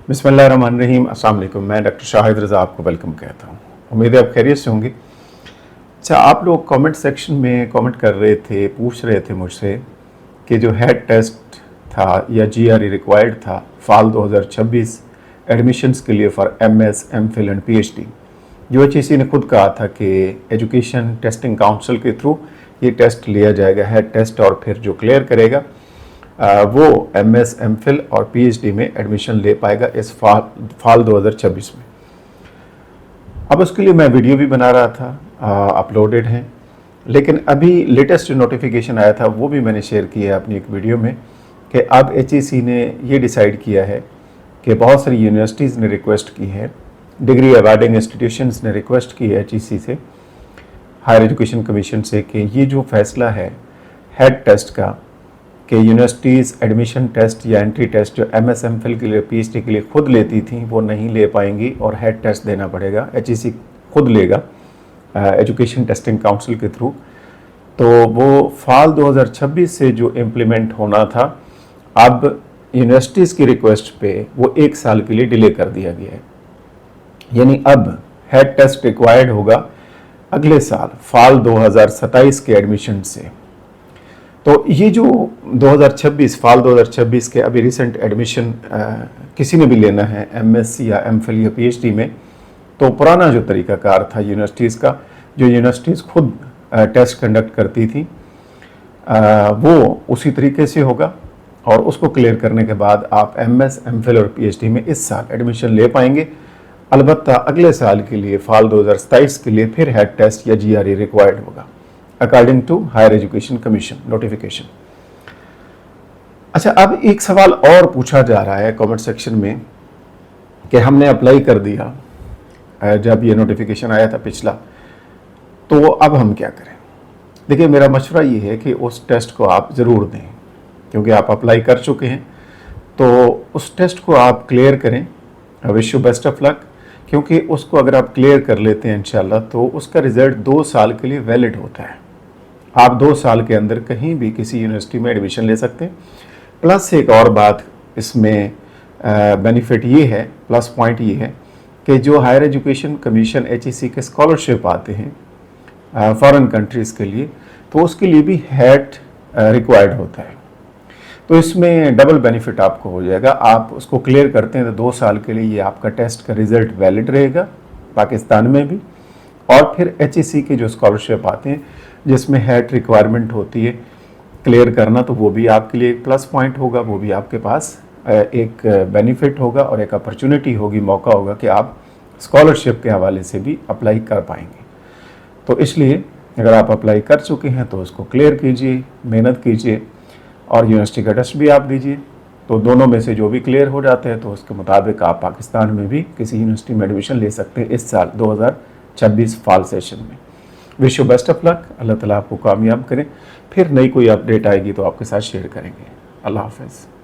बिस्मिल्लाहिर्रहमानिर्रहीम। अस्सलाम वालेकुम। मैं डॉक्टर शाहिद रज़ा आपको वेलकम कहता हूँ। उम्मीद है आप खैरियत से होंगे। अच्छा, आप लोग कमेंट सेक्शन में कमेंट कर रहे थे, पूछ रहे थे मुझसे कि जो हेड टेस्ट था या GRE रिक्वायर्ड था फाल 2026 एडमिशन्स के लिए for MS, MPhil and PhD, जो HEC ने खुद कहा था कि एजुकेशन टेस्टिंग काउंसिल के थ्रू ये टेस्ट लिया जाएगा हेड टेस्ट, और फिर जो क्लियर करेगा वो MS, MPhil और PhD में एडमिशन ले पाएगा इस फाल 2026 में। अब उसके लिए मैं वीडियो भी बना रहा था, अपलोडेड है, लेकिन अभी लेटेस्ट जो नोटिफिकेशन आया था वो भी मैंने शेयर किया है अपनी एक वीडियो में कि अब HEC ने ये डिसाइड किया है कि बहुत सारी यूनिवर्सिटीज़ ने रिक्वेस्ट की है, डिग्री अवार्डिंग इंस्टीट्यूशंस ने रिक्वेस्ट की है HEC से, हायर एजुकेशन कमीशन से, कि ये जो फैसला है हेड टेस्ट का कि यूनिवर्सिटीज़ एडमिशन टेस्ट या एंट्री टेस्ट जो MS, MPhil के लिए, PhD के लिए खुद लेती थी वो नहीं ले पाएंगी और हेड टेस्ट देना पड़ेगा, HEC खुद लेगा एजुकेशन टेस्टिंग काउंसिल के थ्रू। तो वो फाल 2026 से जो इम्प्लीमेंट होना था, अब यूनिवर्सिटीज़ की रिक्वेस्ट पे वो 1 साल के लिए डिले कर दिया गया है। यानी अब हेड टेस्ट रिक्वायर्ड होगा अगले साल फाल 2027 के एडमिशन से। तो ये जो 2026 फाल 2026 के अभी रिसेंट एडमिशन किसी ने भी लेना है MS या MPhil या PhD में, तो पुराना जो तरीकाकार था यूनिवर्सिटीज़ का, जो यूनिवर्सिटीज़ खुद टेस्ट कंडक्ट करती थी, वो उसी तरीके से होगा, और उसको क्लियर करने के बाद आप MS, MPhil और PhD में इस साल एडमिशन ले पाएंगे। अलबत्ता अगले साल के लिए फाल 2027 के लिए फिर हेड टेस्ट या GRE रिक्वायर्ड होगा according to higher education commission notification. अच्छा, अब एक सवाल और पूछा जा रहा है कमेंट सेक्शन में कि हमने अप्लाई कर दिया जब ये नोटिफिकेशन आया था पिछला, तो अब हम क्या करें। देखिए, मेरा मशवरा ये है कि उस टेस्ट को आप ज़रूर दें, क्योंकि आप अप्लाई कर चुके हैं, तो उस टेस्ट को आप क्लियर करें। Wish you best of luck, क्योंकि उसको अगर आप क्लियर कर लेते हैं इंशाल्लाह तो उसका रिज़ल्ट 2 साल के लिए वैलिड होता है। आप 2 साल के अंदर कहीं भी किसी यूनिवर्सिटी में एडमिशन ले सकते हैं। प्लस एक और बात इसमें बेनिफिट ये है, प्लस पॉइंट ये है कि जो हायर एजुकेशन कमीशन HEC के स्कॉलरशिप आते हैं फॉरेन कंट्रीज़ के लिए, तो उसके लिए भी हेड रिक्वायर्ड होता है। तो इसमें डबल बेनिफिट आपको हो जाएगा। आप उसको क्लियर करते हैं तो 2 साल के लिए ये आपका टेस्ट का रिज़ल्ट वैलिड रहेगा पाकिस्तान में भी, और फिर HEC के जो स्कॉलरशिप आते हैं जिसमें हेड रिक्वायरमेंट होती है क्लियर करना, तो वो भी आपके लिए एक प्लस पॉइंट होगा, वो भी आपके पास एक बेनिफिट होगा और एक अपॉर्चुनिटी होगी, मौका होगा कि आप स्कॉलरशिप के हवाले से भी अप्लाई कर पाएंगे। तो इसलिए अगर आप अप्लाई कर चुके हैं तो उसको क्लियर कीजिए, मेहनत कीजिए, और यूनिवर्सिटी का टेस्ट भी आप दीजिए। तो दोनों में से जो भी क्लियर हो जाते हैं तो उसके मुताबिक आप पाकिस्तान में भी किसी यूनिवर्सिटी में एडमिशन ले सकते हैं इस साल 2026 फाल सेशन में। Wish you best of luck. Allah ताला आपको कामयाब करें। फिर नई कोई अपडेट आएगी तो आपके साथ शेयर करेंगे। अल्लाह हाफ़िज़।